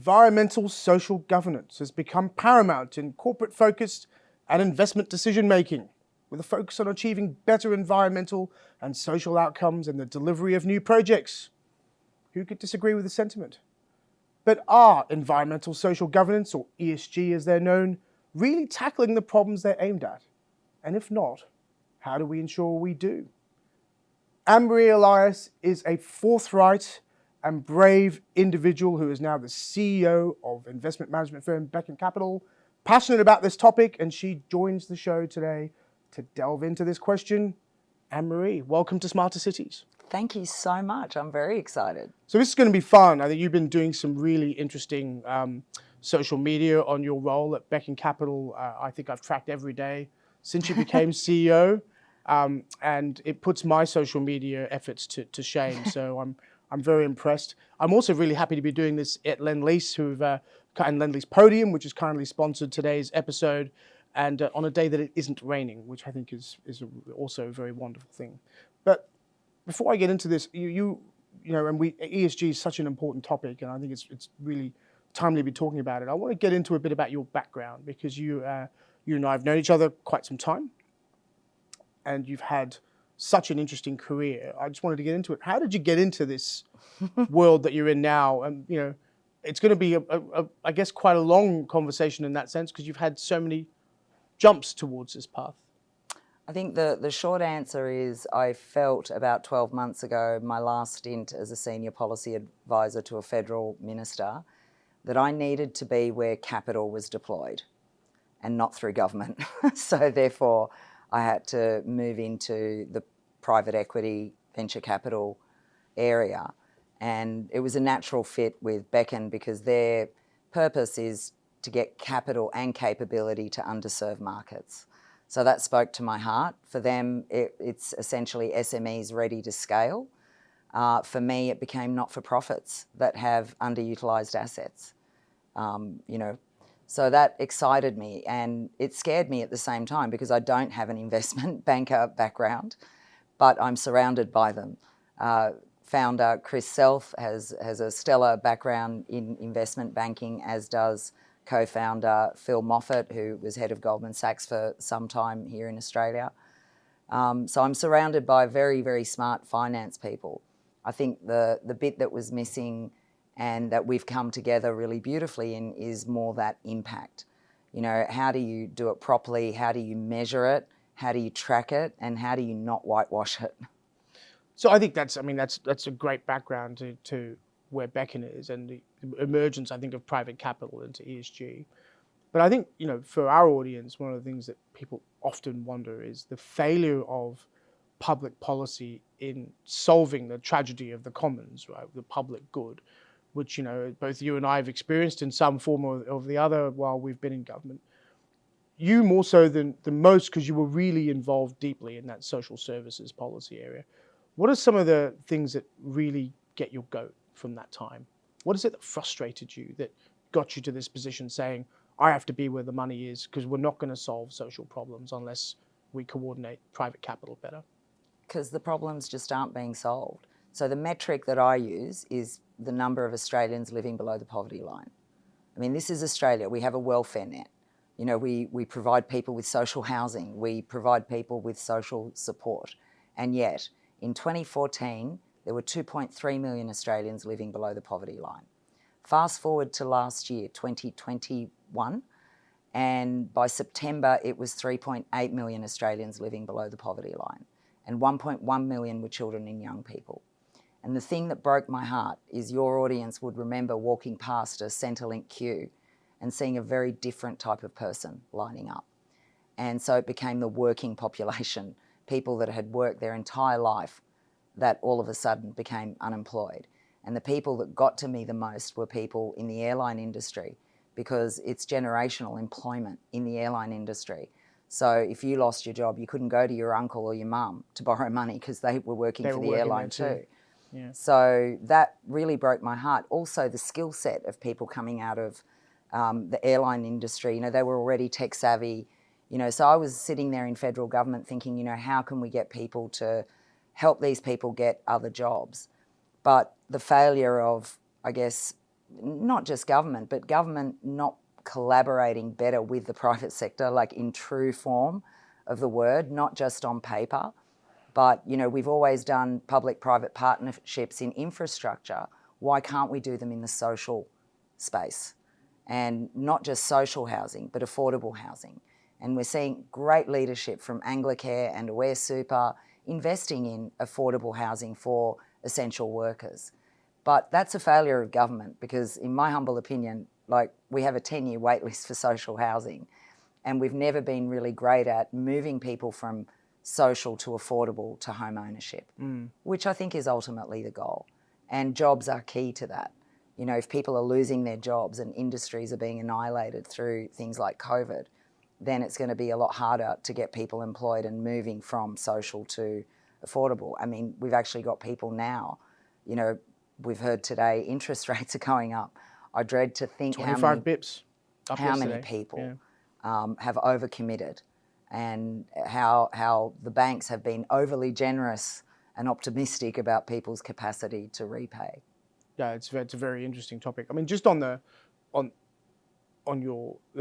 environmental social governance has become paramount in corporate-focused and investment decision-making, with a focus on achieving better environmental and social outcomes in the delivery of new projects. Who could disagree with the sentiment? But are environmental social governance, or ESG as they're known, really tackling the problems they're aimed at? And if not, how do we ensure we do? AnneMarie Elias is a forthright and brave individual who is now the CEO of investment management firm Beacon Capital, passionate about this topic, and she joins the show today to delve into this question. AnneMarie, welcome to Smarter Cities. Thank you so much. I'm very excited. So this is going to be fun. I think you've been doing some really interesting social media on your role at Beacon Capital. I think I've tracked every day since you became CEO, and it puts my social media efforts to shame. So I'm very impressed. I'm also really happy to be doing this at Lendlease, and Lendlease Podium, which has currently sponsored today's episode, and on a day that it isn't raining, which I think is also a very wonderful thing. But before I get into this, you know, and ESG is such an important topic, and I think it's really timely to be talking about it. I want to get into a bit about your background, because you and I have known each other quite some time, and you've had such an interesting career. I just wanted to get into it. How did you get into this world that you're in now? And you know, it's going to be I guess quite a long conversation in that sense, because you've had so many jumps towards this path. I think the short answer is I felt about 12 months ago, my last stint as a senior policy advisor to a federal minister, that I needed to be where capital was deployed and not through government. So therefore, I had to move into the private equity venture capital area. And it was a natural fit with Beacon, because their purpose is to get capital and capability to underserved markets. So that spoke to my heart. For them, it's essentially SMEs ready to scale. For me, it became not-for-profits that have underutilised assets. You know, so that excited me, and it scared me at the same time, because I don't have an investment banker background, but I'm surrounded by them. Founder Chris Self has a stellar background in investment banking, as does co-founder Phil Moffat, who was head of Goldman Sachs for some time here in Australia. So I'm surrounded by very, very smart finance people. I think the bit that was missing, and that we've come together really beautifully in, is more that impact. You know, how do you do it properly? How do you measure it? How do you track it? And how do you not whitewash it? So I think that's a great background to where Beacon is, and the emergence, I think, of private capital into ESG. But I think, you know, for our audience, one of the things that people often wonder is the failure of public policy in solving the tragedy of the commons, right, the public good, which, you know, both you and I have experienced in some form or the other while we've been in government. You more so than most, because you were really involved deeply in that social services policy area. What are some of the things that really get your goat from that time? What is it that frustrated you, that got you to this position saying, I have to be where the money is, because we're not going to solve social problems unless we coordinate private capital better? Because the problems just aren't being solved. So the metric that I use is the number of Australians living below the poverty line. I mean, this is Australia. We have a welfare net. You know, we provide people with social housing. We provide people with social support. And yet, in 2014, there were 2.3 million Australians living below the poverty line. Fast forward to last year, 2021, and by September, it was 3.8 million Australians living below the poverty line, and 1.1 million were children and young people. And the thing that broke my heart is your audience would remember walking past a Centrelink queue and seeing a very different type of person lining up. And so it became the working population, people that had worked their entire life, that all of a sudden became unemployed. And the people that got to me the most were people in the airline industry, because it's generational employment in the airline industry. So if you lost your job, you couldn't go to your uncle or your mum to borrow money, because they were working for the airline too. Yeah. So that really broke my heart. Also, the skill set of people coming out of the airline industry, you know, they were already tech savvy. You know, so I was sitting there in federal government thinking, you know, how can we get people to help these people get other jobs? But the failure of, I guess, not just government, but government not collaborating better with the private sector, like in true form of the word, not just on paper. But, you know, we've always done public-private partnerships in infrastructure. Why can't we do them in the social space? And not just social housing, but affordable housing. And we're seeing great leadership from Anglicare and Aware Super investing in affordable housing for essential workers. But that's a failure of government because, in my humble opinion, like, we have a 10-year wait list for social housing, and we've never been really great at moving people from social to affordable to home ownership, which I think is ultimately the goal. And jobs are key to that. You know, if people are losing their jobs and industries are being annihilated through things like COVID, then it's going to be a lot harder to get people employed and moving from social to affordable. I mean, we've actually got people now, you know, we've heard today interest rates are going up. I dread to think 25 bips up how yesterday. many people have overcommitted, and how the banks have been overly generous and optimistic about people's capacity to repay. Yeah, it's a very interesting topic. I mean, just on the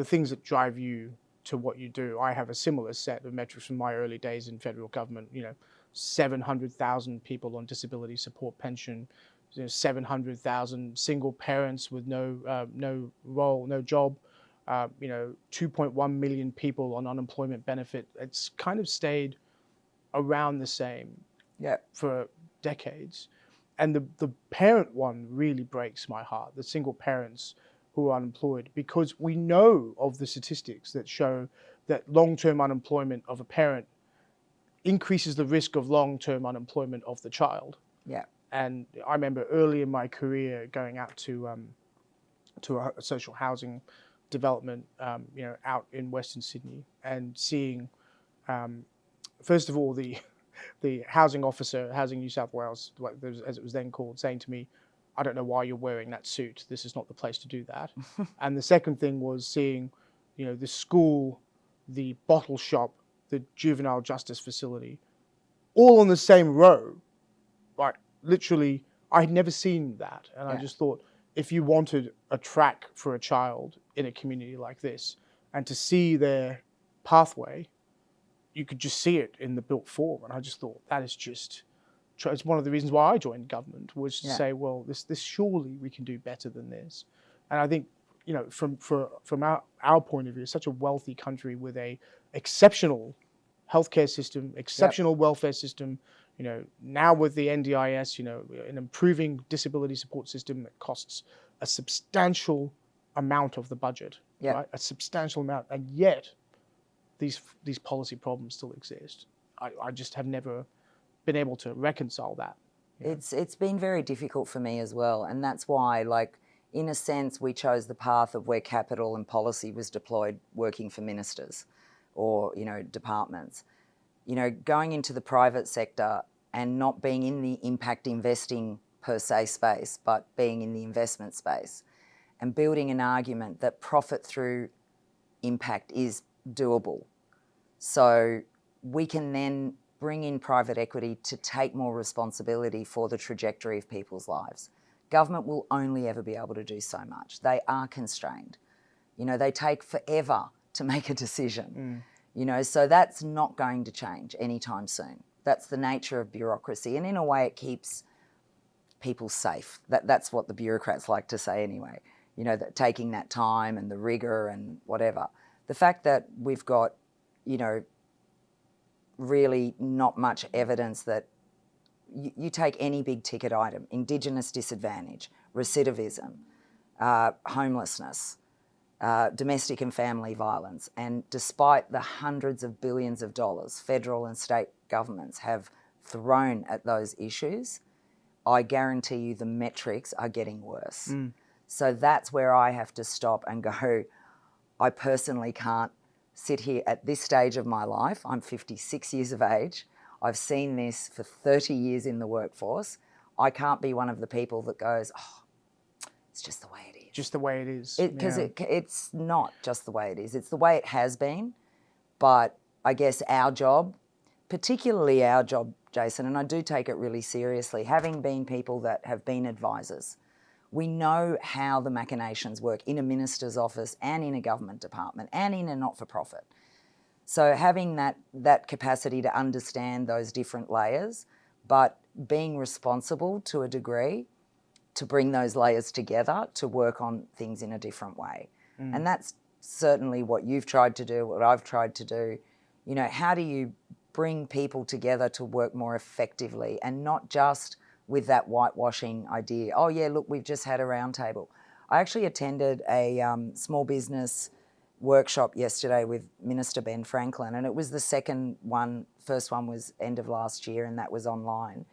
things that drive you to what you do, I have a similar set of metrics from my early days in federal government. You know, 700,000 people on disability support pension, 700,000 single parents with no role, no job. 2.1 million people on unemployment benefit. It's kind of stayed around the same for decades. And the parent one really breaks my heart, the single parents who are unemployed, because we know of the statistics that show that long-term unemployment of a parent increases the risk of long-term unemployment of the child. Yeah. And I remember early in my career going out to a social housing development, out in Western Sydney, and seeing, first of all, the housing officer, Housing New South Wales, as it was then called, saying to me, "I don't know why you're wearing that suit. This is not the place to do that." And the second thing was seeing, the school, the bottle shop, the juvenile justice facility, all on the same row. Like, literally, I'd never seen that. And I just thought, if you wanted a track for a child in a community like this, and to see their pathway, you could just see it in the built form. And I just thought, that is just, it's one of the reasons why I joined government, was to say, well, this surely we can do better than this. And I think, from our point of view, such a wealthy country with a exceptional healthcare system, exceptional welfare system, now with the NDIS, an improving disability support system that costs a substantial amount of the budget, right? A substantial amount, and yet these policy problems still exist. I just have never been able to reconcile that. It's been very difficult for me as well, and that's why, like, in a sense, we chose the path of where capital and policy was deployed, working for ministers or departments. Going into the private sector and not being in the impact investing per se space, but being in the investment space, and building an argument that profit through impact is doable. So we can then bring in private equity to take more responsibility for the trajectory of people's lives. Government will only ever be able to do so much. They are constrained. They take forever to make a decision. So that's not going to change anytime soon. That's the nature of bureaucracy. And in a way, it keeps people safe. That's what the bureaucrats like to say anyway. That taking that time and the rigor and whatever. The fact that we've got, really not much evidence that you take any big ticket item, Indigenous disadvantage, recidivism, homelessness, domestic and family violence, and despite the hundreds of billions of dollars federal and state governments have thrown at those issues, I guarantee you the metrics are getting worse. So that's where I have to stop and go, I personally can't sit here at this stage of my life. I'm 56 years of age. I've seen this for 30 years in the workforce. I can't be one of the people that goes, oh, it's just the way it is. Just the way it is. Because it's not just the way it is. It's the way it has been. But I guess our job, particularly our job, Jason, and I do take it really seriously, having been people that have been advisors, We know how the machinations work in a minister's office and in a government department and in a not-for-profit. So having that capacity to understand those different layers, but being responsible to a degree to bring those layers together to work on things in a different way. And that's certainly what you've tried to do, what I've tried to do. You know, how do you bring people together to work more effectively and not just with that whitewashing idea? Oh yeah, look, we've just had a roundtable. I actually attended a small business workshop yesterday with Minister Ben Franklin, and it was the second one. First one was end of last year, and that was online.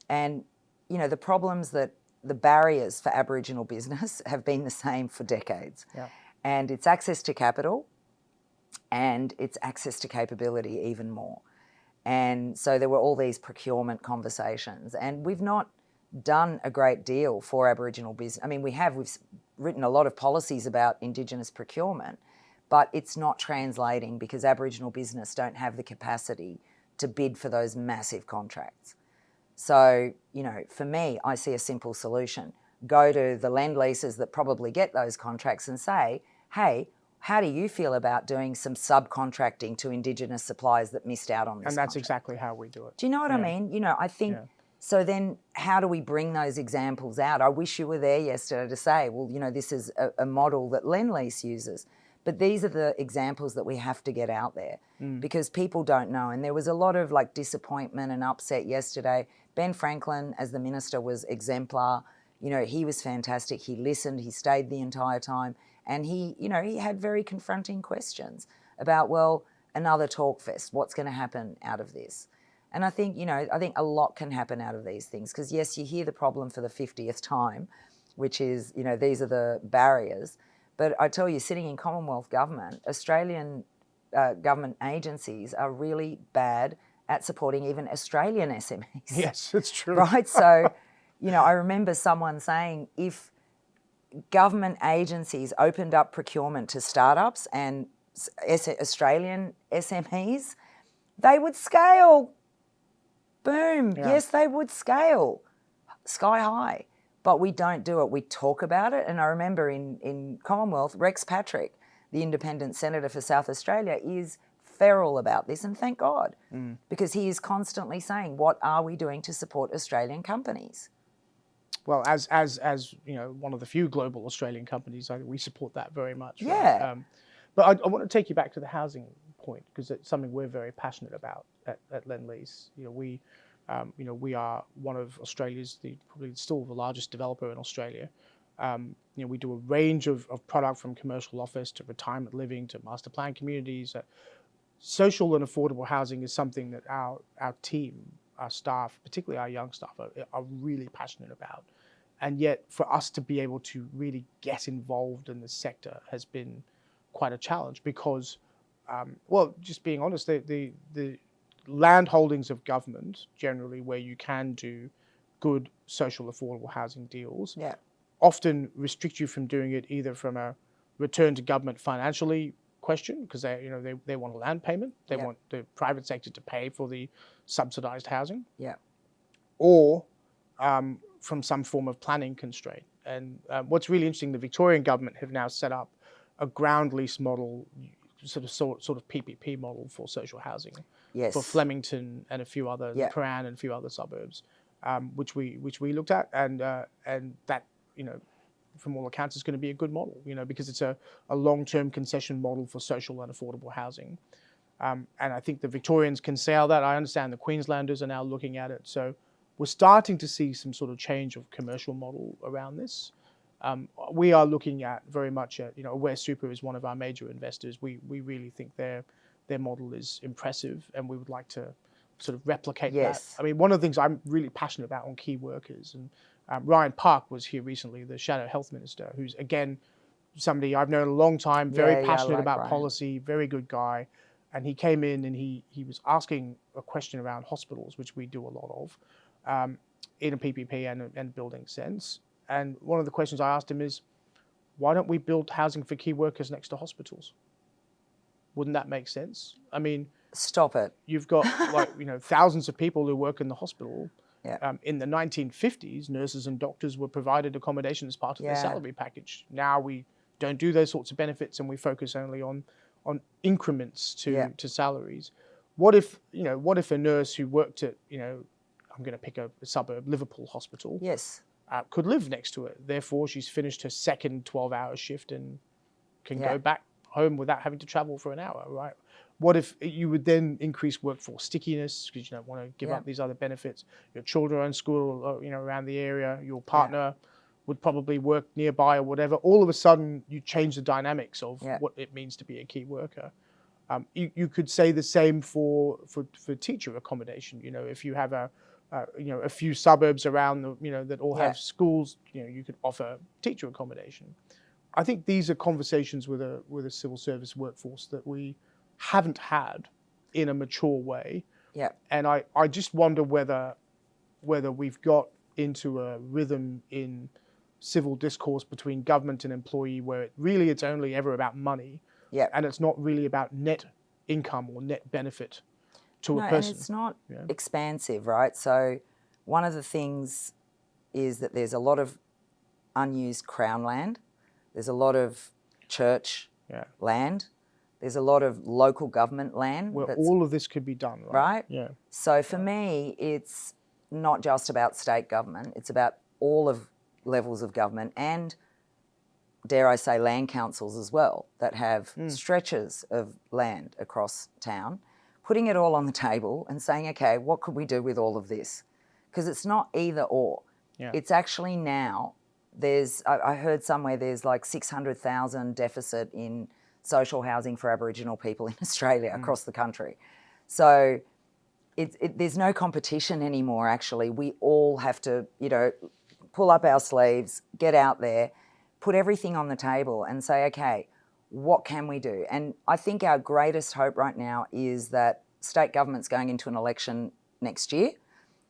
And, you know, the problems that the barriers for Aboriginal business have been the same for decades. Yeah. And it's access to capital and it's access to capability even more. And so there were all these procurement conversations, and we've not done a great deal for Aboriginal business. I mean, we've written a lot of policies about Indigenous procurement, but it's not translating because Aboriginal business don't have the capacity to bid for those massive contracts. So, you know, for me, I see a simple solution. Go to the Lendleases that probably get those contracts and say, hey, how do you feel about doing some subcontracting to Indigenous suppliers that missed out on this And that's contract? exactly how we do it. Do you know what I mean? You know, I think, so then how do we bring those examples out? I wish you were there yesterday to say, well, you know, this is a model that Lendlease uses. But these are the examples that we have to get out there because people don't know. And there was a lot of like disappointment and upset yesterday. Ben Franklin, as the minister, was exemplar. You know, he was fantastic. He listened, he stayed the entire time. And he, you know, he had very confronting questions about, well, another talk fest, what's going to happen out of this? And I think, you know, I think a lot can happen out of these things because, yes, you hear the problem for the 50th time, which is, you know, these are the barriers. But I tell you, sitting in Commonwealth government, Australian government agencies are really bad at supporting even Australian SMEs. Yes, it's true. Right? So, you know, I remember someone saying if government agencies opened up procurement to startups and Australian SMEs, they would scale. Boom. Yeah. Yes, they would scale sky high. But we don't do it. We talk about it. And I remember in Commonwealth, Rex Patrick, the independent senator for South Australia, is feral about this, and thank God, because he is constantly saying, what are we doing to support Australian companies? Well, as you know, one of the few global Australian companies, we support that very much. Yeah. Right? But I want to take you back to the housing point because it's something we're very passionate about at Lendlease. You know, we are one of Australia's, probably still the largest developer in Australia. You know, we do a range of product from commercial office to retirement living to master plan communities. Social and affordable housing is something that our team, our staff, particularly our young staff, are really passionate about. And yet for us to be able to really get involved in the sector has been quite a challenge because, well, just being honest, the land holdings of government, generally where you can do good social affordable housing deals, often restrict you from doing it either from a return to government financially question, because they want a land payment, they want the private sector to pay for the subsidized housing, or from some form of planning constraint. And what's really interesting, the Victorian government have now set up a ground lease model, sort of PPP model for social housing for Flemington and a few other, Prahran and a few other suburbs, which we looked at, and that, you know, from all accounts, is going to be a good model, you know, because it's a long-term concession model for social and affordable housing. And I think the Victorians can sail that. I understand the Queenslanders are now looking at it. So we're starting to see some sort of change of commercial model around this. We are looking at very much at, you know, Aware Super is one of our major investors. We really think their model is impressive, and we would like to sort of replicate that. I mean, one of the things I'm really passionate about on key workers, and Ryan Park was here recently, the Shadow Health Minister, who's, again, somebody I've known a long time, very passionate about Ryan. Policy, very good guy. And he came in and he was asking a question around hospitals, which we do a lot of, in a PPP and building sense. And one of the questions I asked him is, why don't we build housing for key workers next to hospitals? Wouldn't that make sense? I mean, stop it. You've got, like, you know, thousands of people who work in the hospital, In the 1950s, nurses and doctors were provided accommodation as part of their salary package. Now we don't do those sorts of benefits, and we focus only on increments to salaries. What if a nurse who worked at, I'm going to pick a suburb, Liverpool Hospital, could live next to it. Therefore, she's finished her second 12-hour shift and can go back home without having to travel for an hour, right? What if you would then increase workforce stickiness because you don't want to give up these other benefits? Your children are in school, around the area. Your partner would probably work nearby or whatever. All of a sudden, you change the dynamics of what it means to be a key worker. You could say the same for teacher accommodation. If you have a few suburbs around that all have schools, you could offer teacher accommodation. I think these are conversations with a civil service workforce that we haven't had in a mature way. Yeah. And I just wonder whether we've got into a rhythm in civil discourse between government and employee where it's only ever about money. Yeah. And it's not really about net income or net benefit to a person. And it's not expansive, right? So one of the things is that there's a lot of unused Crown land. There's a lot of church land. There's a lot of local government land. Where all of this could be done, right? Right? Yeah. So for me, it's not just about state government. It's about all of levels of government and, dare I say, land councils as well that have stretches of land across town, putting it all on the table and saying, okay, what could we do with all of this? Because it's not either or. Yeah. It's actually now, I heard somewhere there's like 600,000 deficit in social housing for Aboriginal people in Australia across the country. So there's no competition anymore, actually. We all have to, pull up our sleeves, get out there, put everything on the table and say, okay, what can we do? And I think our greatest hope right now is that state government's going into an election next year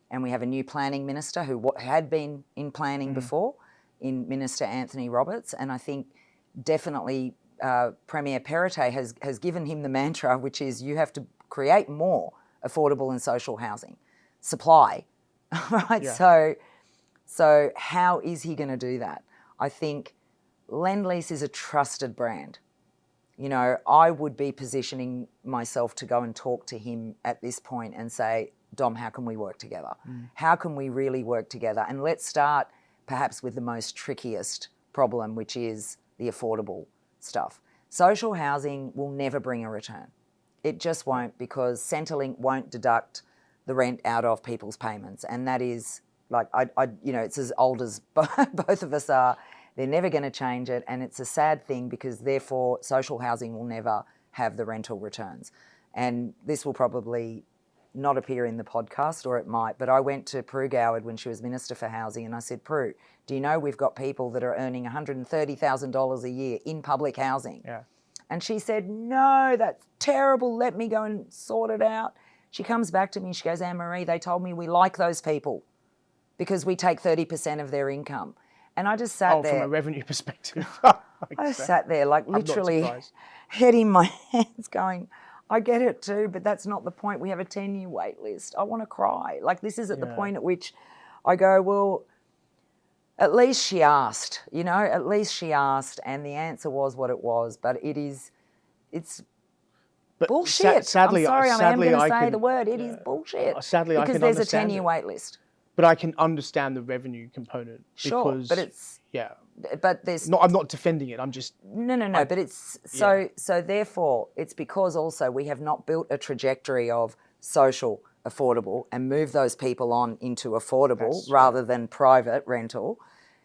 and we have a new planning minister who had been in planning before, in Minister Anthony Roberts. And I think definitely Premier Perrottet has given him the mantra, which is you have to create more affordable and social housing. Supply, right? Yeah. So how is he going to do that? I think Lendlease is a trusted brand. I would be positioning myself to go and talk to him at this point and say, Dom, how can we work together? How can we really work together? And let's start perhaps with the most trickiest problem, which is the affordable stuff. Social housing will never bring a return. It just won't, because Centrelink won't deduct the rent out of people's payments. And that is it's as old as both of us are. They're never going to change it. And it's a sad thing because therefore social housing will never have the rental returns. And this will probably not appear in the podcast, or it might, but I went to Prue Goward when she was Minister for Housing and I said, Prue, do you know we've got people that are earning $130,000 a year in public housing? Yeah. And she said, no, that's terrible. Let me go and sort it out. She comes back to me and she goes, AnneMarie, they told me we like those people because we take 30% of their income. And I just sat there. From a revenue perspective. I sat there like literally head in my hands going, I get it too, but that's not the point. We have a 10-year wait list. I want to cry. Like this is at the point at which I go, well, at least she asked, at least she asked and the answer was what it was. But it's bullshit. Sadly, I'm sorry, I'm going to say the word. It is bullshit. Sadly, because there's a 10-year wait list. But I can understand the revenue component. Sure, because, but it's... Yeah. But there's... I'm not defending it, I'm just... No, but it's... So therefore, it's because also we have not built a trajectory of social, affordable, and move those people on into affordable rather than private rental.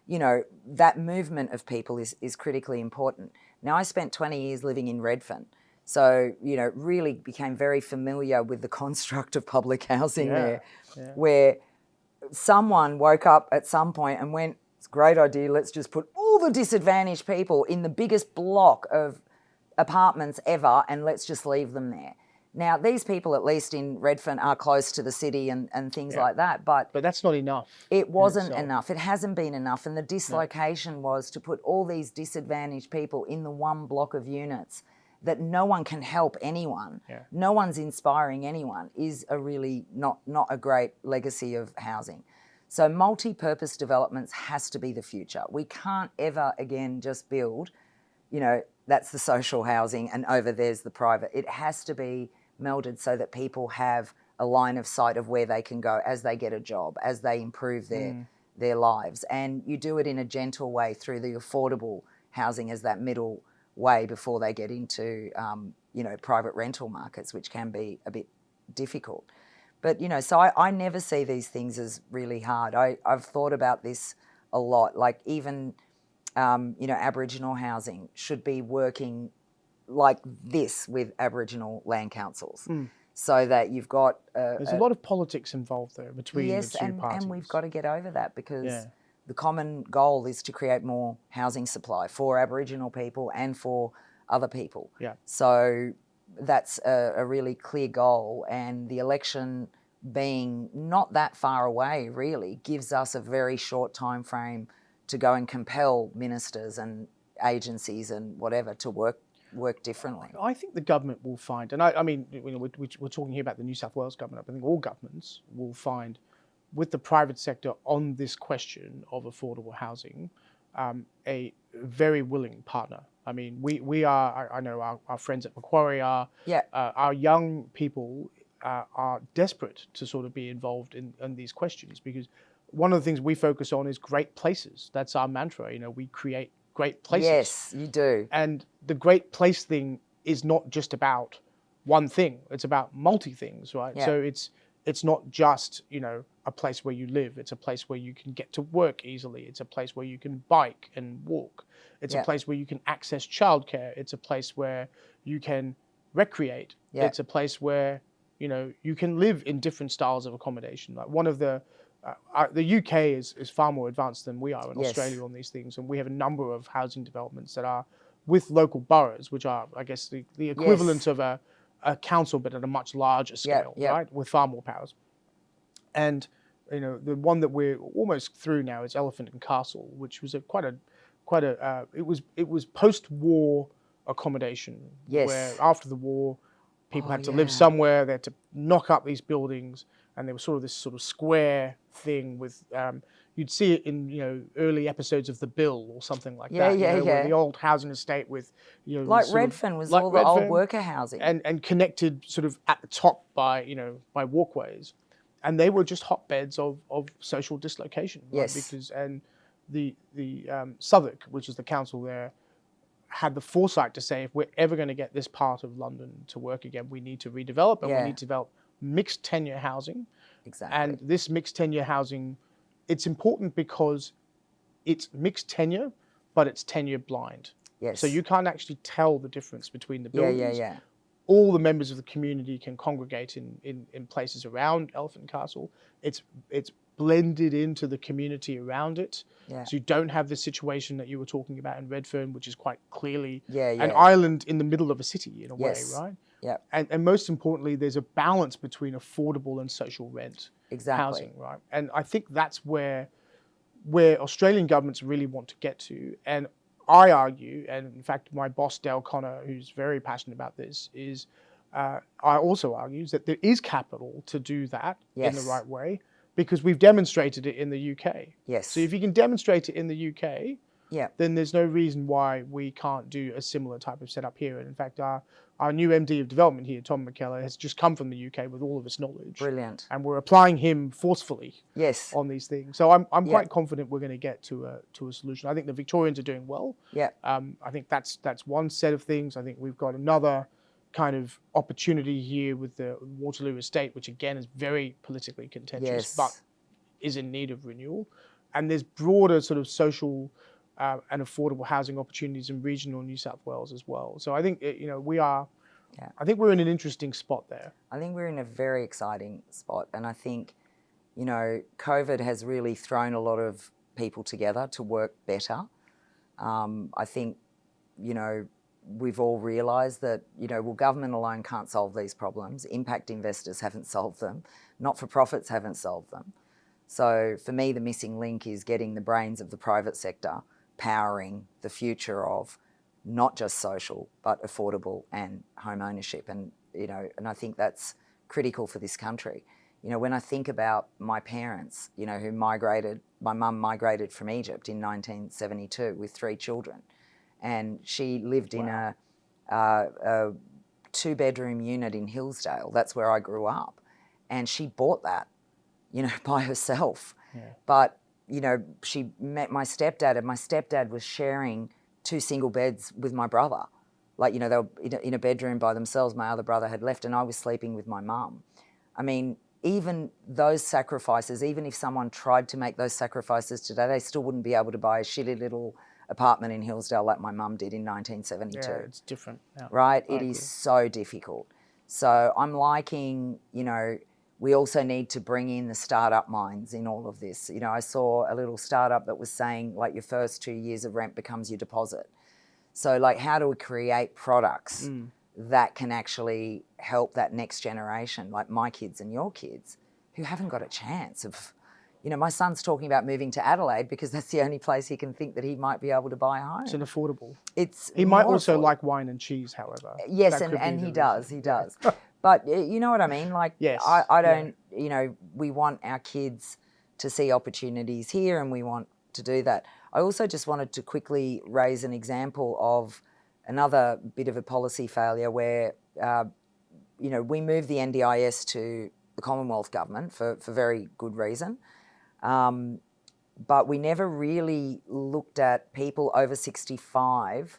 That movement of people is critically important. Now, I spent 20 years living in Redfern. So, really became very familiar with the construct of public housing there, where someone woke up at some point and went, it's a great idea, let's just put all the disadvantaged people in the biggest block of apartments ever and let's just leave them there. Now, these people, at least in Redfern, are close to the city and things like that. But that's not enough. It wasn't enough. It hasn't been enough. And the dislocation was to put all these disadvantaged people in the one block of units that no one can help anyone, no one's inspiring anyone, is a really not a great legacy of housing. So multi-purpose developments has to be the future. We can't ever again just build, that's the social housing and over there's the private. It has to be melded so that people have a line of sight of where they can go as they get a job, as they improve their lives. And you do it in a gentle way through the affordable housing as that middle way before they get into, private rental markets, which can be a bit difficult. But, so I never see these things as really hard. I've thought about this a lot, like even, Aboriginal housing should be working like this with Aboriginal land councils so that you've got... There's a lot of politics involved there between the two parties. And we've got to get over that because the common goal is to create more housing supply for Aboriginal people and for other people. Yeah. So that's a really clear goal, and the election being not that far away really gives us a very short time frame to go and compel ministers and agencies and whatever to work differently. I think the government will find, and I mean, we're talking here about the New South Wales government. I think all governments will find, with the private sector on this question of affordable housing, a very willing partner. I mean, we are, I know our friends at Macquarie are, our young people are desperate to sort of be involved in these questions, because one of the things we focus on is great places. That's our mantra. We create great places. Yes, you do. And the great place thing is not just about one thing. It's about multi things, right? Yeah. So it's not just, a place where you live. It's a place where you can get to work easily. It's a place where you can bike and walk. It's a place where you can access childcare. It's a place where you can recreate. Yeah. It's a place where, you can live in different styles of accommodation. Like one of the UK is far more advanced than we are in Australia on these things, and we have a number of housing developments that are with local boroughs, which are, I guess, the equivalent of a council, but at a much larger scale, right, with far more powers. And the one that we're almost through now is Elephant and Castle, which was it was post-war accommodation, where after the war, people had to live somewhere. They had to knock up these buildings. And there was sort of this sort of square thing with, you'd see it in, early episodes of The Bill or something like that. Where the old housing estate with, like Redfern was all the old worker housing. And connected sort of at the top by walkways. And they were just hotbeds of social dislocation. Right? Yes. Because, and the Southwark, which is the council there, had the foresight to say, if we're ever going to get this part of London to work again, we need to redevelop, and we need to develop mixed tenure housing. Exactly. And this mixed tenure housing, it's important because it's mixed tenure, but it's tenure blind. Yes. So you can't actually tell the difference between the buildings. Yeah. All the members of the community can congregate in places around Elephant Castle. It's blended into the community around it. Yeah. So you don't have the situation that you were talking about in Redfern, which is quite clearly an island in the middle of a city in a way, right? Yeah. And most importantly, there's a balance between affordable and social rent housing, right? And I think that's where Australian governments really want to get to. And I argue, and in fact, my boss, Dale Connor, who's very passionate about this, is I also argues that there is capital to do that in the right way, because we've demonstrated it in the UK. Yes. So if you can demonstrate it in the UK, then there's no reason why we can't do a similar type of setup here. And in fact, our new MD of development here, Tom McKellar, has just come from the UK with all of his knowledge. Brilliant. And we're applying him forcefully on these things. So I'm quite confident we're going to get to a solution. I think the Victorians are doing well. Yeah. I think that's one set of things. I think we've got another kind of opportunity here with the Waterloo estate, which again is very politically contentious, but is in need of renewal. And there's broader sort of social and affordable housing opportunities in regional New South Wales as well. So I think I think we're in an interesting spot there. I think we're in a very exciting spot, and I think COVID has really thrown a lot of people together to work better. I think we've all realised that government alone can't solve these problems. Impact investors haven't solved them. Not-for-profits haven't solved them. So for me, the missing link is getting the brains of the private sector powering the future of not just social, but affordable and home ownership. And, and I think that's critical for this country. When I think about my parents, who migrated, my mum migrated from Egypt in 1972 with 3 children. And she lived in a 2-bedroom unit in Hillsdale. That's where I grew up. And she bought that, by herself. Yeah. But, she met my stepdad, and my stepdad was sharing 2 single beds with my brother. Like, they were in a bedroom by themselves. My other brother had left, and I was sleeping with my mum. I mean, even those sacrifices, even if someone tried to make those sacrifices today, they still wouldn't be able to buy a shitty little apartment in Hillsdale like my mum did in 1972. Yeah, it's different. Yeah, right? I It agree. is so difficult. So I'm liking, we also need to bring in the startup minds in all of this. I saw a little startup that was saying, like, your first 2 years of rent becomes your deposit. So, like, how do we create products that can actually help that next generation, like my kids and your kids, who haven't got a chance of, my son's talking about moving to Adelaide because that's the only place he can think that he might be able to buy a home. It's an affordable. It's He might more also affordable. like wine and cheese, however. Yes, That could be and the he reason. does, he does. But you know what I mean? Like, Yes, I don't, we want our kids to see opportunities here, and we want to do that. I also just wanted to quickly raise an example of another bit of a policy failure where, we moved the NDIS to the Commonwealth government for very good reason. But we never really looked at people over 65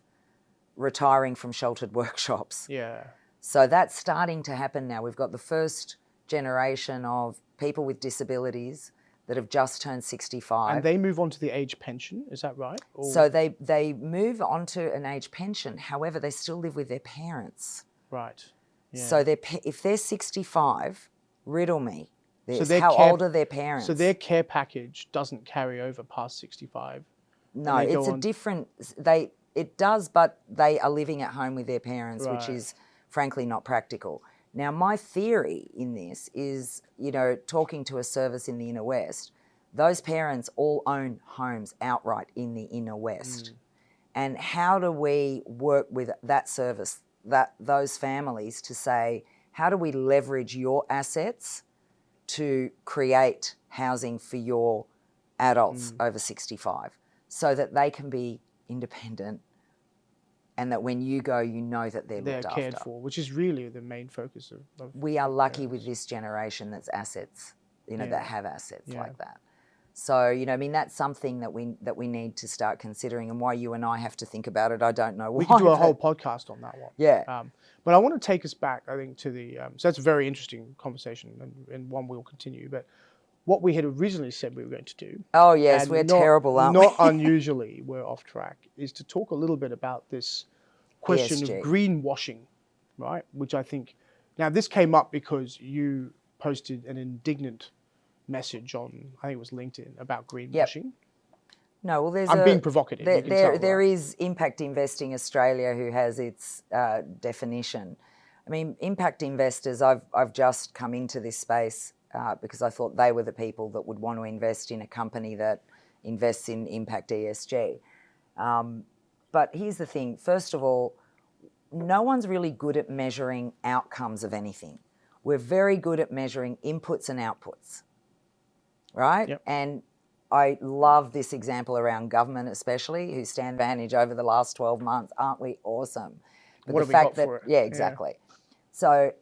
retiring from sheltered workshops. Yeah. So that's starting to happen now. We've got the first generation of people with disabilities that have just turned 65. And they move on to the age pension, is that right? Or... So they move on to an age pension. However, they still live with their parents. Right. Yeah. So if they're 65, riddle me. So How old are their parents? So their care package doesn't carry over past 65? No, it's a different... It does, but they are living at home with their parents, Right. which is frankly not practical. Now, my theory in this is, talking to a service in the Inner West, those parents all own homes outright in the Inner West. And how do we work with that service, those families, to say, how do we leverage your assets to create housing for your adults over 65 so that they can be independent, and that when you go, that they're looked after. Cared for, which is really the main focus of we are lucky with this generation that's assets, that have assets like that. So, that's something that we need to start considering, and why you and I have to think about it, I don't know why. We could do a whole podcast on that one. Yeah. But I want to take us back, I think, to the... so that's a very interesting conversation, and one we'll continue. But what we had originally said we were going to do... Oh, yes, and we're terrible, aren't we? Not unusually, we're off track, is to talk a little bit about this question ESG. of greenwashing, right? Which I think... Now, this came up because you posted an indignant message on, I think it was LinkedIn, about greenwashing. No, well, I'm being provocative. You can tell, There right? is Impact Investing Australia, who has its definition. I mean, impact investors, I've just come into this space because I thought they were the people that would want to invest in a company that invests in impact ESG. But here's the thing. First of all, no one's really good at measuring outcomes of anything. We're very good at measuring inputs and outputs, right? Yep. And I love this example around government, especially, who stand advantage over the last 12 months. Aren't we awesome? But What the have we fact got that, for it? yeah, exactly. So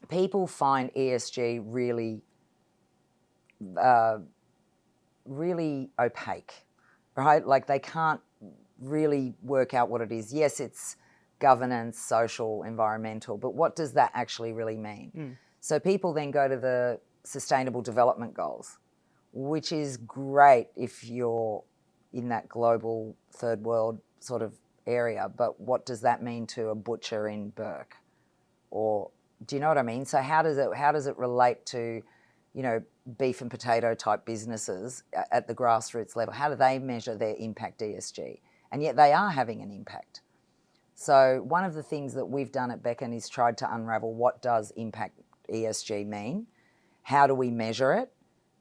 people find ESG really, really opaque, right? Like, they can't really work out what it is. Yes, it's governance, social, environmental, but what does that actually really mean? So people then go to the Sustainable Development Goals, which is great if you're in that global third world sort of area, but what does that mean to a butcher in Burke? Or, do you know what I mean? So how does it relate to, beef and potato type businesses at the grassroots level? How do they measure their impact ESG? And yet they are having an impact. So one of the things that we've done at Beacon is tried to unravel, what does impact ESG mean? How do we measure it?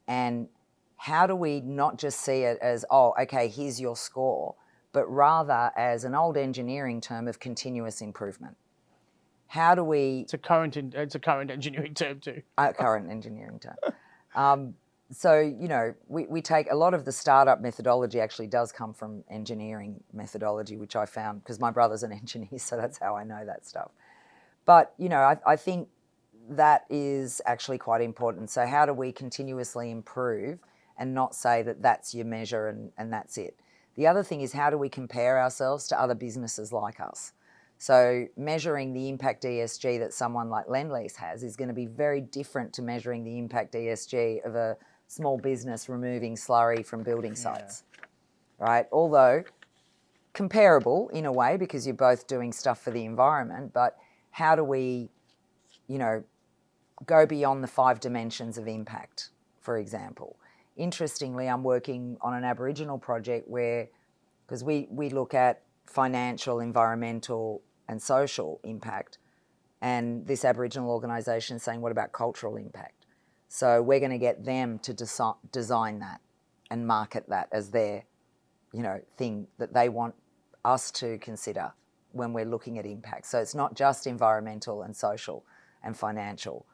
And how do we not just see it as, oh, okay, here's your score, but rather as an old engineering term of continuous improvement. How do we... It's a current engineering term too. Current engineering term. So, you know, we take a lot of the startup methodology actually does come from engineering methodology, which I found, because my brother's an engineer, so that's how I know that stuff. But, you know, I think that is actually quite important. So how do we continuously improve and not say that that's your measure and that's it? The other thing is, how do we compare ourselves to other businesses like us? So measuring the impact ESG that someone like Lendlease has is going to be very different to measuring the impact ESG of a small business removing slurry from building sites, right? Although comparable in a way, because you're both doing stuff for the environment, but how do we, you know, go beyond the 5 dimensions of impact, for example? Interestingly, I'm working on an Aboriginal project where, because we look at financial, environmental and social impact, and this Aboriginal organisation is saying, what about cultural impact? So we're going to get them to design that and market that as their, you know, thing that they want us to consider when we're looking at impact. So it's not just environmental and social and financial,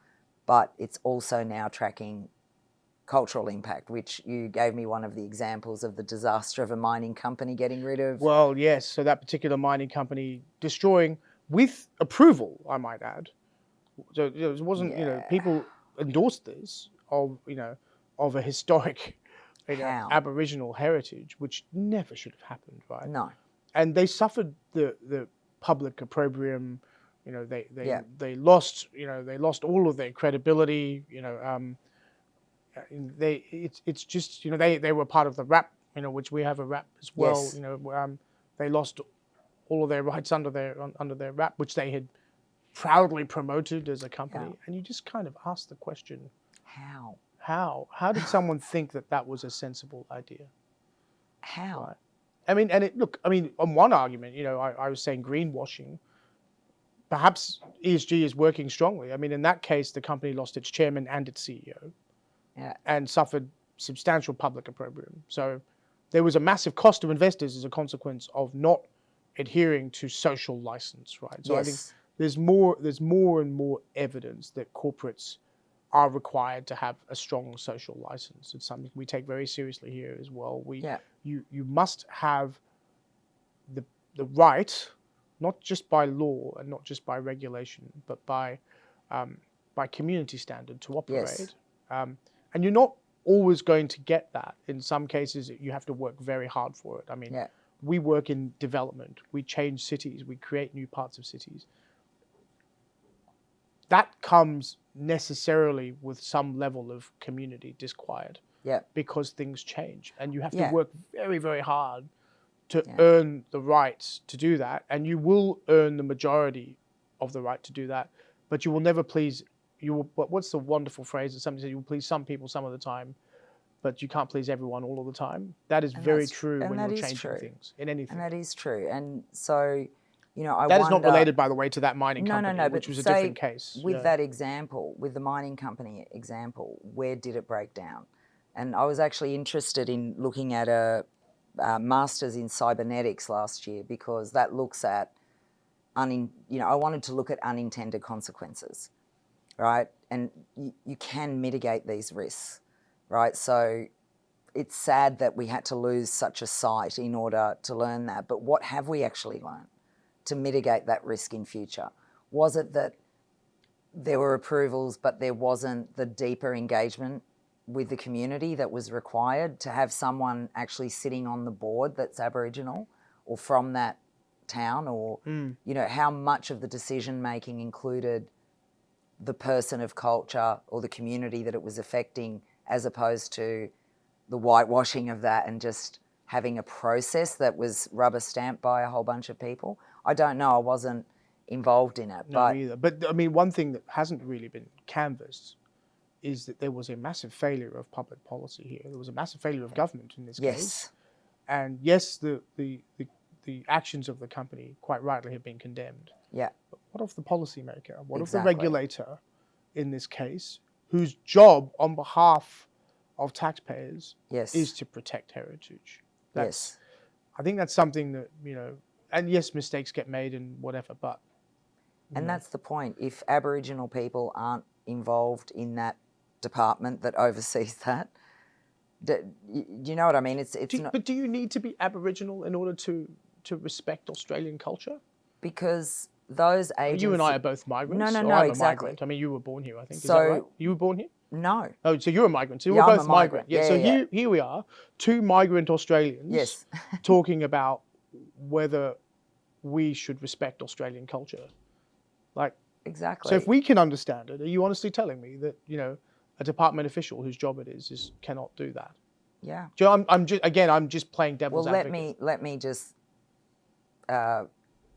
but it's also now tracking cultural impact, which you gave me one of the examples of the disaster of a mining company getting rid of. Well, yes. So that particular mining company destroying, with approval, I might add. So it wasn't, you know, people endorsed this of, you know, of a historic, you know, Aboriginal heritage, which never should have happened, right? No. And they suffered the public opprobrium. You know, they lost, you know, they lost all of their credibility. You know, it's just, you know, they were part of the RAP, you know, which we have a RAP as well. Yes. You know, they lost all of their rights under their RAP, which they had proudly promoted as a company. And you just kind of ask the question, how did someone think that that was a sensible idea? How? Right. I mean, and look, I mean, on one argument, you know, I was saying greenwashing. Perhaps ESG is working strongly. I mean, in that case, the company lost its chairman and its CEO, and suffered substantial public opprobrium. So there was a massive cost to investors as a consequence of not adhering to social license, right? So I think there's more and more evidence that corporates are required to have a strong social license. It's something we take very seriously here as well. You must have the right, not just by law and not just by regulation, but by community standard to operate. And you're not always going to get that. In some cases, you have to work very hard for it. I mean, we work in development. We change cities. We create new parts of cities. That comes necessarily with some level of community disquiet, because things change, and you have to work very, very hard to earn the right to do that, and you will earn the majority of the right to do that, but you will never please. What's the wonderful phrase that somebody said? You will please some people some of the time, but you can't please everyone all of the time. That is very true when you're changing things in anything. And that is true. And so, you know, that is not related, by the way, to that mining company, which was a different case. With that example, with the mining company example, where did it break down? And I was actually interested in looking at a master's in cybernetics last year, because that looks at, I wanted to look at unintended consequences, right? And you can mitigate these risks, right? So it's sad that we had to lose such a site in order to learn that. But what have we actually learned to mitigate that risk in future? Was it that there were approvals, but there wasn't the deeper engagement with the community that was required to have someone actually sitting on the board that's Aboriginal or from that town? Or, you know, how much of the decision making included the person of culture or the community that it was affecting, as opposed to the whitewashing of that and just having a process that was rubber stamped by a whole bunch of people? I don't know. I wasn't involved in it. No, either. But I mean, one thing that hasn't really been canvassed is that there was a massive failure of public policy here. There was a massive failure of government in this case. And yes, the actions of the company, quite rightly, have been condemned. But what of the policymaker? What of the regulator in this case, whose job on behalf of taxpayers is to protect heritage? I think that's something that, and yes, mistakes get made and whatever, but. And that's the point. If Aboriginal people aren't involved in that department that oversees that, do you know what I mean? It's not. But do you need to be Aboriginal in order to respect Australian culture? Because those agencies... You and I are both migrants. No, I'm exactly. a migrant. I mean, you were born here, I think. Is So, that right? You were born here? No. Oh, so you're a migrant. So Yeah, we're I'm both a migrant. Yeah, so here we are, two migrant Australians Yes. talking about whether we should respect Australian culture. Like, Exactly. so if we can understand it, are you honestly telling me that, a department official whose job it is cannot do that? Yeah. So I'm just playing devil's advocate. Let me just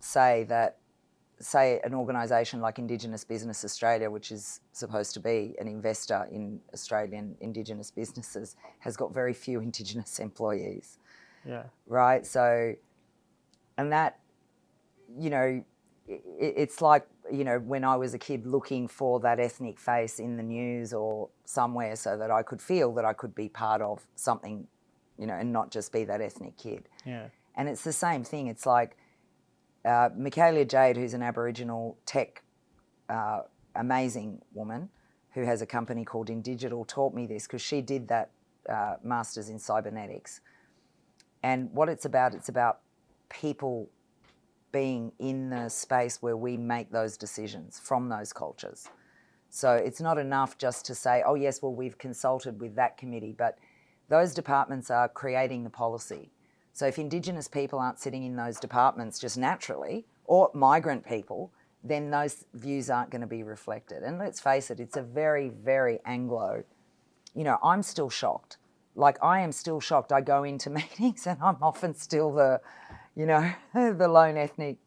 say an organisation like Indigenous Business Australia, which is supposed to be an investor in Australian Indigenous businesses, has got very few Indigenous employees. Yeah. Right. So, and that, it's like, when I was a kid looking for that ethnic face in the news or somewhere so that I could feel that I could be part of something, and not just be that ethnic kid. Yeah. And it's the same thing. It's like Michaela Jade, who's an Aboriginal tech amazing woman who has a company called Indigital, taught me this because she did that Masters in Cybernetics. And what it's about people being in the space where we make those decisions from those cultures. So it's not enough just to say, oh yes, well, we've consulted with that committee, but those departments are creating the policy. So if Indigenous people aren't sitting in those departments just naturally, or migrant people, then those views aren't going to be reflected. And let's face it, it's a very, very Anglo, I'm still shocked. Like, I am still shocked. I go into meetings and I'm often still the lone ethnic,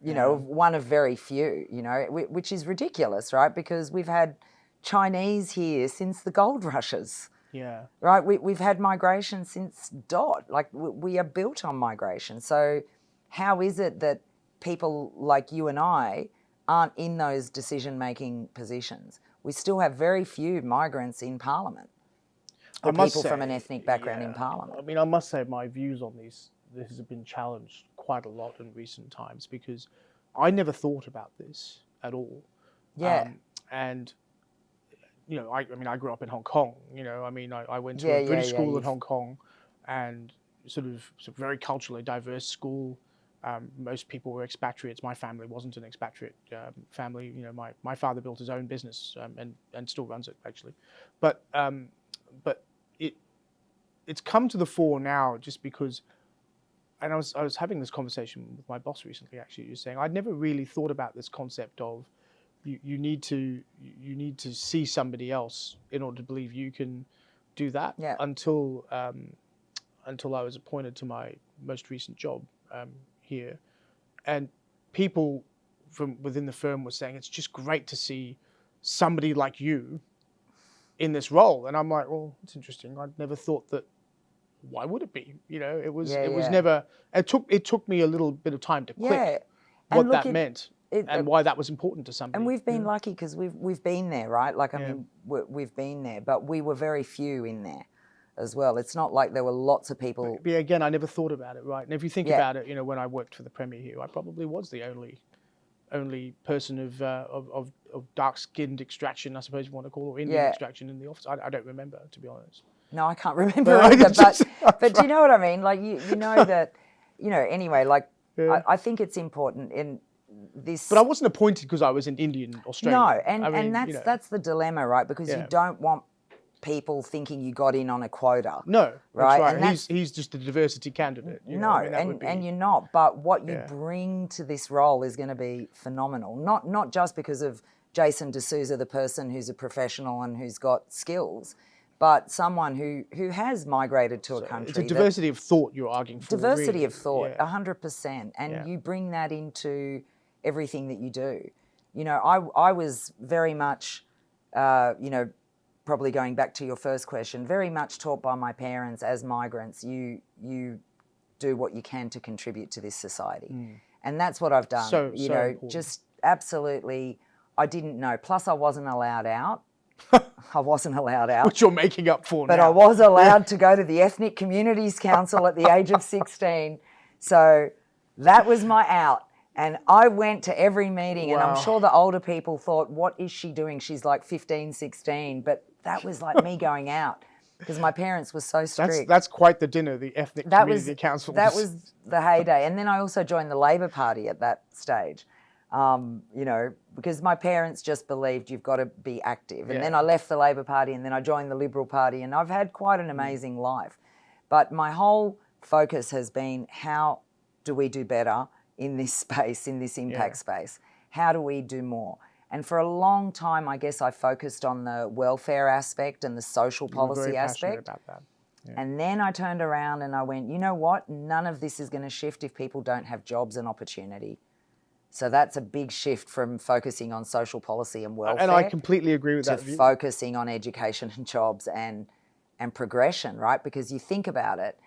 one of very few, which is ridiculous, right? Because we've had Chinese here since the gold rushes. Yeah. Right? We've had migration since dot. Like, we are built on migration. So how is it that people like you and I aren't in those decision-making positions? We still have very few migrants in Parliament, or people from an ethnic background in Parliament. I mean, I must say my views on this have been challenged quite a lot in recent times because I never thought about this at all. Yeah. I grew up in Hong Kong, I went to a British school in Hong Kong and sort of very culturally diverse school. Most people were expatriates. My family wasn't an expatriate family. My father built his own business and still runs it actually. But it's come to the fore now just because, and I was having this conversation with my boss recently actually, you're saying I'd never really thought about this concept of you need to see somebody else in order to believe you can do that until I was appointed to my most recent job here, and people from within the firm were saying it's just great to see somebody like you in this role, and I'm like, well, it's interesting. I'd never thought that. Why would it be? It was never. It took me a little bit of time to click what that meant. And why that was important to somebody. And we've been lucky because we've been there, right? Like, I mean, we've been there, but we were very few in there as well. It's not like there were lots of people. But again, I never thought about it, right? And if you think about it, when I worked for the Premier here, I probably was the only person of dark-skinned extraction, I suppose you want to call it, or Indian extraction in the office. I don't remember, to be honest. No, I can't remember either. But do you know what I mean? Like, you know that, anyway, like, I think it's important in this. But I wasn't appointed because I was an Indian Australian. No, and that's the dilemma, right? Because you don't want people thinking you got in on a quota. No, right? That's right. He's just a diversity candidate. And you're not. But what you bring to this role is going to be phenomenal. Not just because of Jason D'Souza, the person who's a professional and who's got skills, but someone who has migrated to a country. It's a diversity of thought you're arguing for. Diversity of thought, 100%. And you bring that into everything that you do. I was very much, probably going back to your first question, very much taught by my parents as migrants, you do what you can to contribute to this society. And that's what I've done. So important. Just absolutely, I didn't know. Plus I wasn't allowed out I wasn't allowed out. Which you're making up for But now. I was allowed to go to the Ethnic Communities Council at the age of 16. So that was my out. And I went to every meeting, and I'm Wow. sure the older people thought, what is she doing? She's like 15, 16. But that was like me going out because my parents were so strict. That's quite the dinner, the Ethnic Community Council. That was the heyday. And then I also joined the Labor Party at that stage, because my parents just believed you've got to be active. And then I left the Labor Party, and then I joined the Liberal Party, and I've had quite an amazing life. But my whole focus has been, how do we do better in this space, in this impact space? How do we do more? And for a long time, I guess I focused on the welfare aspect and the social policy aspect. About that. Yeah. And then I turned around and I went, you know what? None of this is going to shift if people don't have jobs and opportunity. So that's a big shift from focusing on social policy and welfare. And I completely agree with that view. Focusing on education and jobs and progression, right? Because you think about it,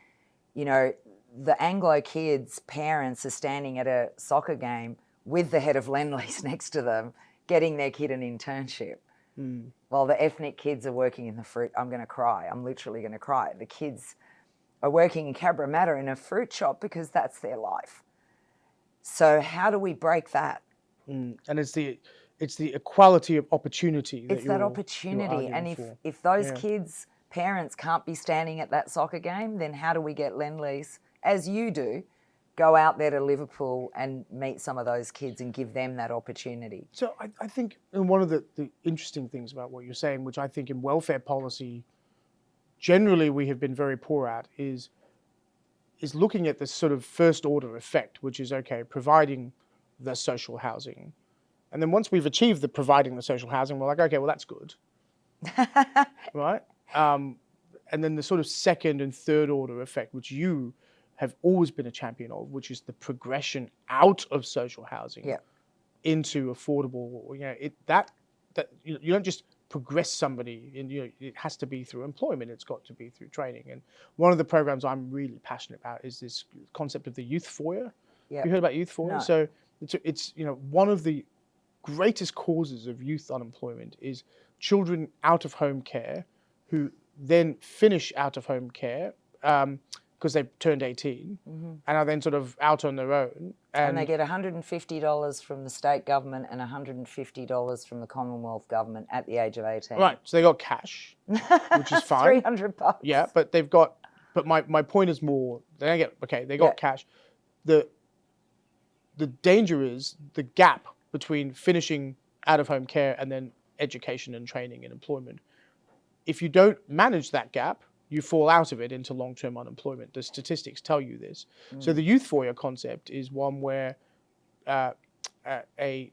the Anglo kids' parents are standing at a soccer game with the head of Lendlease next to them, getting their kid an internship. While the ethnic kids are working in the fruit, I'm going to cry. I'm literally going to cry. The kids are working in Cabramatta in a fruit shop because that's their life. So how do we break that? And it's the equality of opportunity. It's that opportunity. And if those kids' parents can't be standing at that soccer game, then how do we get Lendlease, as you do, go out there to Liverpool and meet some of those kids and give them that opportunity? So I think one of the interesting things about what you're saying, which I think in welfare policy, generally we have been very poor at, is looking at this sort of first order effect, which is, okay, providing the social housing. And then once we've achieved the providing the social housing, we're like, okay, well, that's good. Right? And then the sort of second and third order effect, which you have always been a champion of, which is the progression out of social housing into affordable. You don't just progress somebody, it has to be through employment. It's got to be through training. And one of the programs I'm really passionate about is this concept of the youth foyer. Yep. You heard about youth foyer? No. So it's one of the greatest causes of youth unemployment is children out of home care who then finish out of home care because they've turned 18 and are then sort of out on their own. And they get $150 from the state government and $150 from the Commonwealth government at the age of 18. Right, so they got cash, which is fine. $300. Yeah, but they've got, but my point is more, they got cash. The danger is the gap between finishing out of home care and then education and training and employment. If you don't manage that gap, you fall out of it into long-term unemployment. The statistics tell you this. So the youth foyer concept is one where a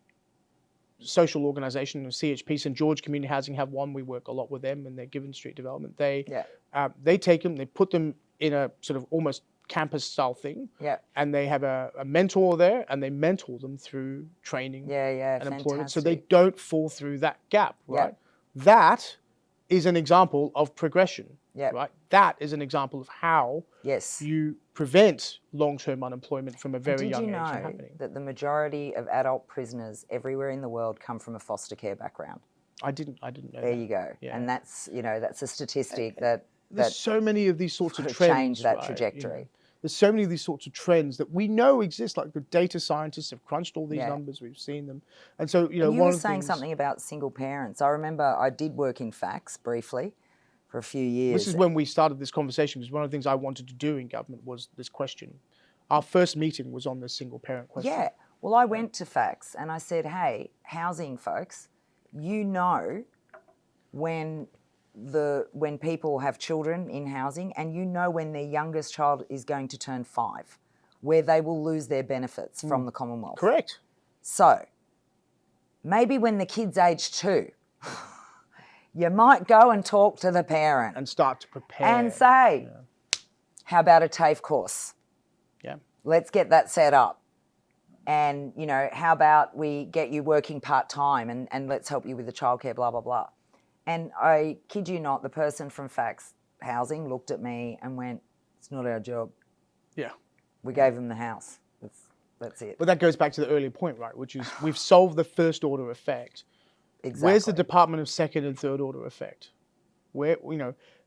social organisation, CHP, St George Community Housing have one. We work a lot with them and their Given Street development. They take them, they put them in a sort of almost campus-style thing, and they have a mentor there, and they mentor them through training and employment, so they don't fall through that gap. Right? That is an example of progression. Right? That is an example of how you prevent long-term unemployment from a very young age from happening. Did you know that the majority of adult prisoners everywhere in the world come from a foster care background? I didn't know. There you go. Yeah. And that's a statistic that there's so many of these sorts of trends. Change that trajectory. There's so many of these sorts of trends that we know exist. Like the data scientists have crunched all these numbers. We've seen them, and so you were saying something about single parents. I remember I did work in fax briefly for a few years. This is when we started this conversation, because one of the things I wanted to do in government was this question. Our first meeting was on this single parent question. Yeah. Well, I went to fax and I said, hey, housing folks, when people have children in housing, and when their youngest child is going to turn 5, where they will lose their benefits from the Commonwealth. Correct. So maybe when the kid's age 2, you might go and talk to the parent. And start to prepare. And say, how about a TAFE course? Yeah. Let's get that set up. And, how about we get you working part-time and let's help you with the childcare, blah, blah, blah. And I kid you not, the person from Fax Housing looked at me and went, it's not our job. Yeah. We gave them the house. That's it. But that goes back to the earlier point, right, which is we've solved the first order effect. Exactly. Where's the Department of Second and Third Order effect? Where,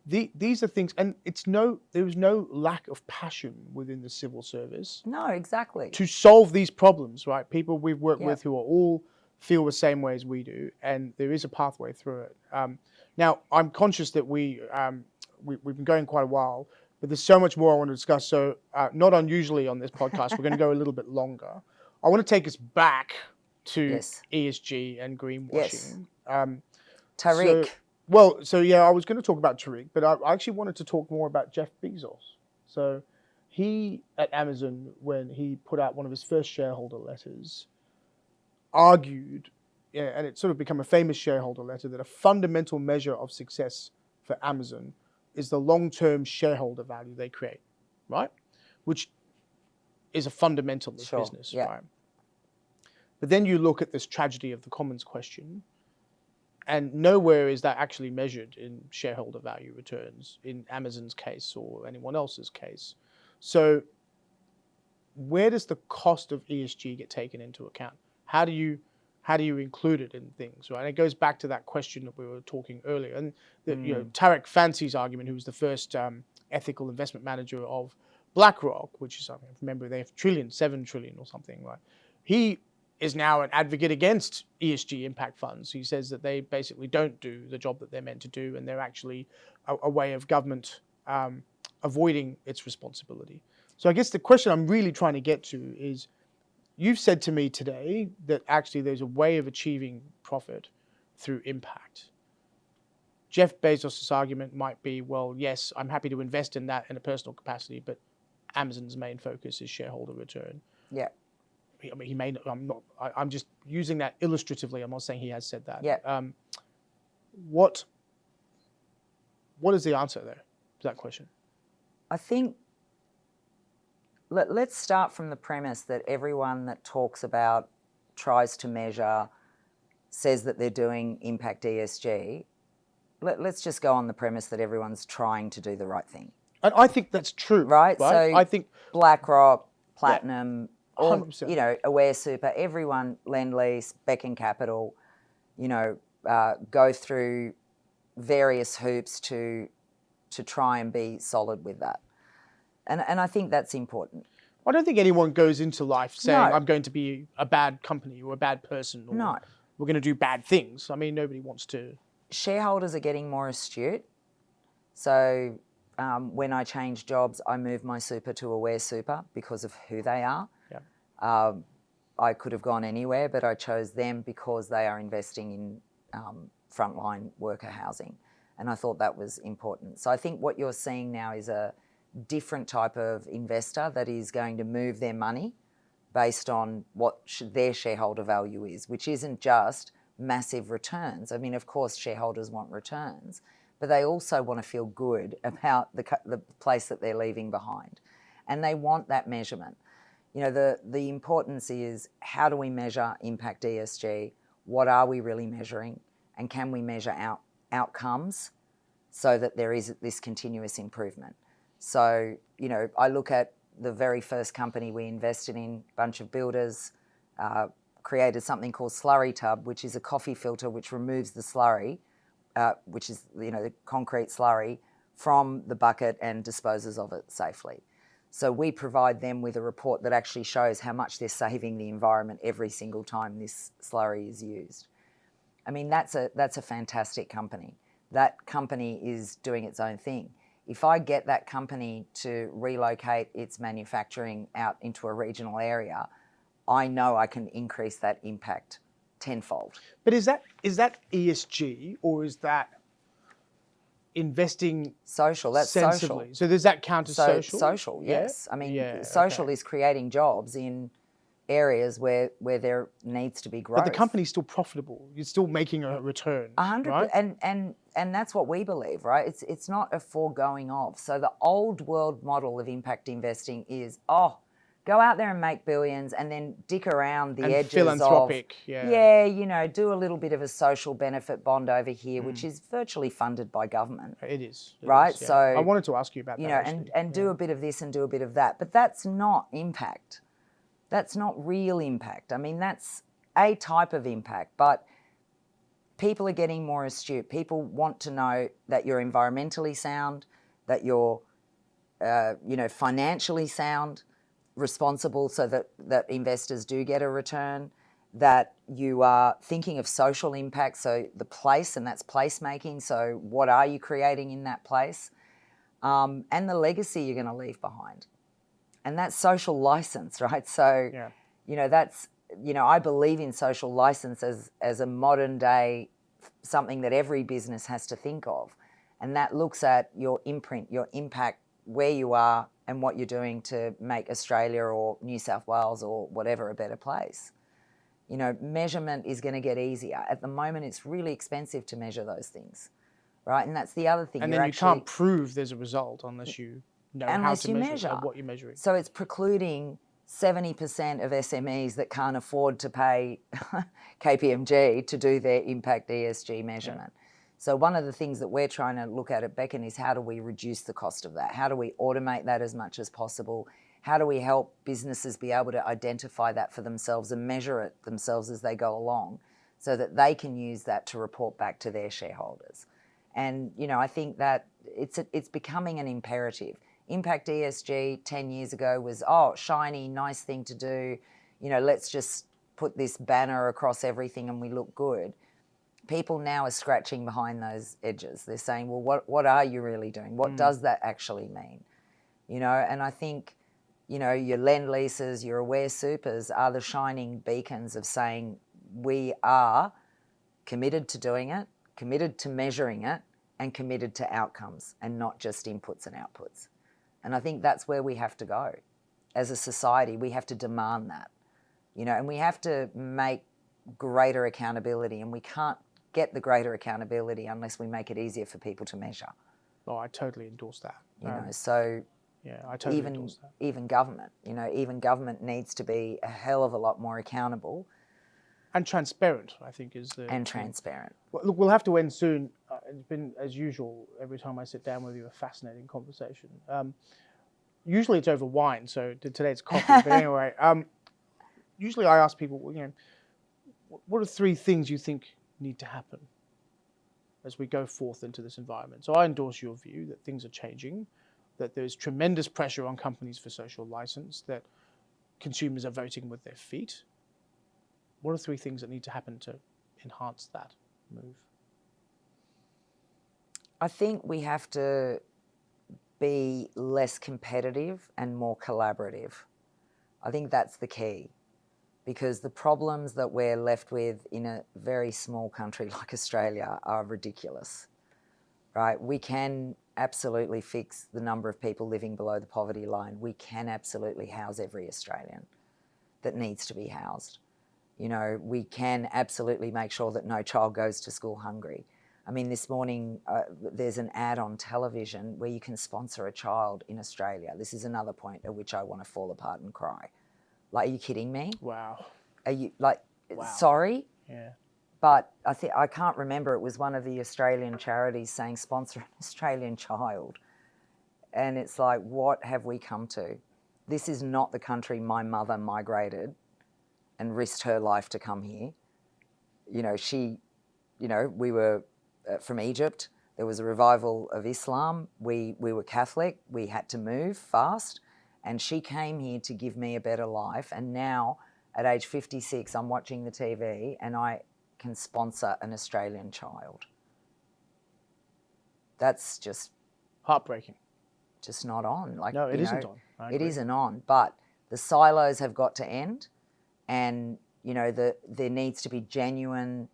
these are things, and there was no lack of passion within the civil service No, exactly. to solve these problems, right? People we've worked Yep. with who are all feel the same way as we do, and there is a pathway through it. Now, I'm conscious that we've been going quite a while, but there's so much more I want to discuss. So, not unusually on this podcast, we're going to go a little bit longer. I want to take us back to Yes. ESG and greenwashing. Yes. Um, Tariq. I was going to talk about Tariq, but I actually wanted to talk more about Jeff Bezos. So he, at Amazon, when he put out one of his first shareholder letters, argued, and it's sort of become a famous shareholder letter, that a fundamental measure of success for Amazon is the long-term shareholder value they create, right? Which is a fundamental of business, right? But then you look at this tragedy of the commons question, and nowhere is that actually measured in shareholder value returns in Amazon's case or anyone else's case. So where does the cost of ESG get taken into account? How do you include it in things, right? And it goes back to that question that we were talking earlier. And Tariq Fancy's argument, who was the first ethical investment manager of BlackRock, which is, I remember they have 7 trillion or something, right? He is now an advocate against ESG impact funds. He says that they basically don't do the job that they're meant to do, and they're actually a way of government avoiding its responsibility. So I guess the question I'm really trying to get to is, you've said to me today that actually there's a way of achieving profit through impact. Jeff Bezos' argument might be, well, yes, I'm happy to invest in that in a personal capacity, but Amazon's main focus is shareholder return. Yeah. I mean, he may not, I'm just using that illustratively. I'm not saying he has said that. Yeah. What is the answer there to that question? I think let's start from the premise that everyone that talks about, tries to measure, says that they're doing impact ESG. Let's just go on the premise that everyone's trying to do the right thing. And I think that's true. Right? So I think BlackRock, Platinum, 100%. Aware Super, everyone, Lendlease, Beacon Capital, go through various hoops to try and be solid with that. And I think that's important. I don't think anyone goes into life saying, No. I'm going to be a bad company or a bad person, or No. we're going to do bad things. I mean, nobody wants to. Shareholders are getting more astute. So when I changed jobs, I moved my super to Aware Super because of who they are. Yeah. I could have gone anywhere, but I chose them because they are investing in frontline worker housing. And I thought that was important. So I think what you're seeing now is a different type of investor that is going to move their money based on what their shareholder value is, which isn't just massive returns. I mean, of course, shareholders want returns, but they also want to feel good about the place that they're leaving behind. And they want that measurement. The importance is, how do we measure impact ESG? What are we really measuring? And can we measure outcomes so that there is this continuous improvement? So, I look at the very first company we invested in, a bunch of builders, created something called Slurry Tub, which is a coffee filter which removes the slurry, which is, the concrete slurry, from the bucket and disposes of it safely. So we provide them with a report that actually shows how much they're saving the environment every single time this slurry is used. I mean, that's a fantastic company. That company is doing its own thing. If I get that company to relocate its manufacturing out into a regional area, I know I can increase that impact tenfold. But is that ESG, or is that investing social? That's sensibly? social. So does that count as social? Social, yes. I mean, social is creating jobs in areas where there needs to be growth. But the company's still profitable. You're still making a return. 100%, right? and that's what we believe, right? It's not a foregoing of. So the old world model of impact investing is, go out there and make billions and then dick around the edges philanthropic, of, do a little bit of a social benefit bond over here, which is virtually funded by government. It is. Right? Is, yeah. So I wanted to ask you about that. And do a bit of this and do a bit of that. But that's not impact. That's not real impact. I mean, that's a type of impact, but people are getting more astute. People want to know that you're environmentally sound, that you're, financially sound, responsible, so that investors do get a return, that you are thinking of social impact, so the place, and that's placemaking, so what are you creating in that place, and the legacy you're going to leave behind. And that's social license, right? So, that's, I believe in social license as a modern day something that every business has to think of. And that looks at your imprint, your impact, where you are and what you're doing to make Australia or New South Wales or whatever a better place. Measurement is going to get easier. At the moment, it's really expensive to measure those things, right? And that's the other thing. And then you can't prove there's a result unless you know how to measure and what you're measuring. So it's precluding 70% of SMEs that can't afford to pay KPMG to do their impact ESG measurement. Yeah. So one of the things that we're trying to look at Beacon is how do we reduce the cost of that? How do we automate that as much as possible? How do we help businesses be able to identify that for themselves and measure it themselves as they go along so that they can use that to report back to their shareholders? And, I think that it's becoming an imperative. Impact ESG 10 years ago was, shiny, nice thing to do. Let's just put this banner across everything and we look good. People now are scratching behind those edges. They're saying, well, what are you really doing? What does that actually mean? And I think, your Lendleases, your Aware Supers are the shining beacons of saying we are committed to doing it, committed to measuring it, and committed to outcomes and not just inputs and outputs. And I think that's where we have to go. As a society, we have to demand that, and we have to make greater accountability, and we can't get the greater accountability unless we make it easier for people to measure. Oh, I totally endorse that. Yeah, I totally endorse that. Even government, even government needs to be a hell of a lot more accountable. And transparent, I think, is the... And transparent. Well, look, we'll have to end soon. It's been, as usual, every time I sit down with you, a fascinating conversation. Usually it's over wine, so today it's coffee. But anyway, usually I ask people, what are 3 things you think need to happen as we go forth into this environment? So I endorse your view that things are changing, that there's tremendous pressure on companies for social license, that consumers are voting with their feet. What are 3 things that need to happen to enhance that move? I think we have to be less competitive and more collaborative. I think that's the key, because the problems that we're left with in a very small country like Australia are ridiculous, right? We can absolutely fix the number of people living below the poverty line. We can absolutely house every Australian that needs to be housed. We can absolutely make sure that no child goes to school hungry. I mean, this morning there's an ad on television where you can sponsor a child in Australia. This is another point at which I want to fall apart and cry. Like, are you kidding me? Wow. Are you, wow. Sorry? Yeah. But I can't remember, it was one of the Australian charities saying sponsor an Australian child. And it's like, what have we come to? This is not the country my mother migrated and risked her life to come here. We were from Egypt. There was a revival of Islam. We were Catholic. We had to move fast. And she came here to give me a better life. And now, at age 56, I'm watching the TV and I can sponsor an Australian child. That's just... heartbreaking. Just not on. No, it isn't on. It isn't on. But the silos have got to end. And, there needs to be genuine,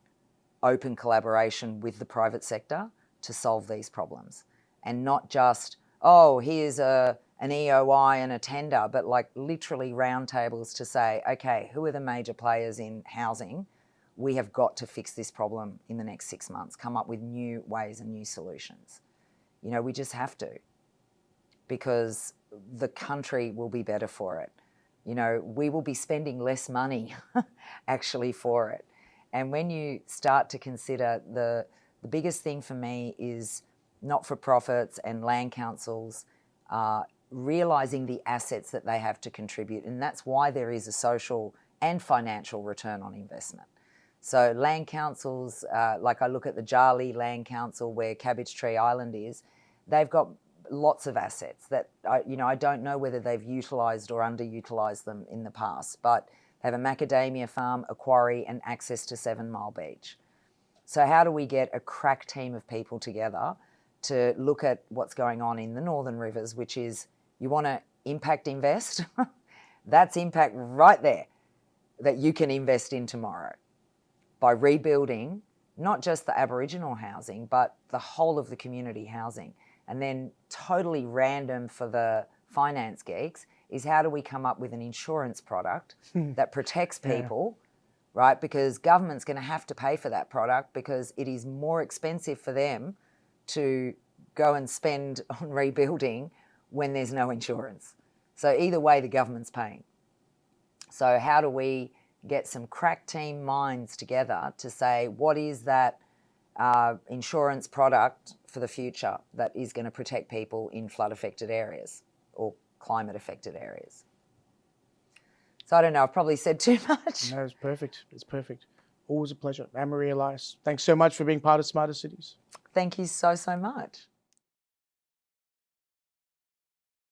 open collaboration with the private sector to solve these problems. And not just, here's an EOI and a tender, but like literally roundtables to say, okay, who are the major players in housing? We have got to fix this problem in the next 6 months, come up with new ways and new solutions. We just have to, because the country will be better for it. We will be spending less money actually for it. And when you start to consider the biggest thing for me is not-for-profits and land councils realising the assets that they have to contribute. And that's why there is a social and financial return on investment. So land councils, like I look at the Jarlee Land Council where Cabbage Tree Island is, they've got lots of assets that, I don't know whether they've utilised or underutilised them in the past, but they have a macadamia farm, a quarry and access to 7 Mile Beach. So how do we get a crack team of people together to look at what's going on in the Northern Rivers, which is you want to impact invest? That's impact right there that you can invest in tomorrow by rebuilding not just the Aboriginal housing, but the whole of the community housing. And then totally random for the finance geeks is how do we come up with an insurance product that protects people, right? Because government's going to have to pay for that product because it is more expensive for them to go and spend on rebuilding when there's no insurance. So either way, the government's paying. So how do we get some crack team minds together to say, what is that insurance product for the future that is going to protect people in flood-affected areas or climate-affected areas? So I don't know, I've probably said too much. No, it's perfect. It's perfect. Always a pleasure. AnneMarie Elias, thanks so much for being part of Smarter Cities. Thank you so, so much.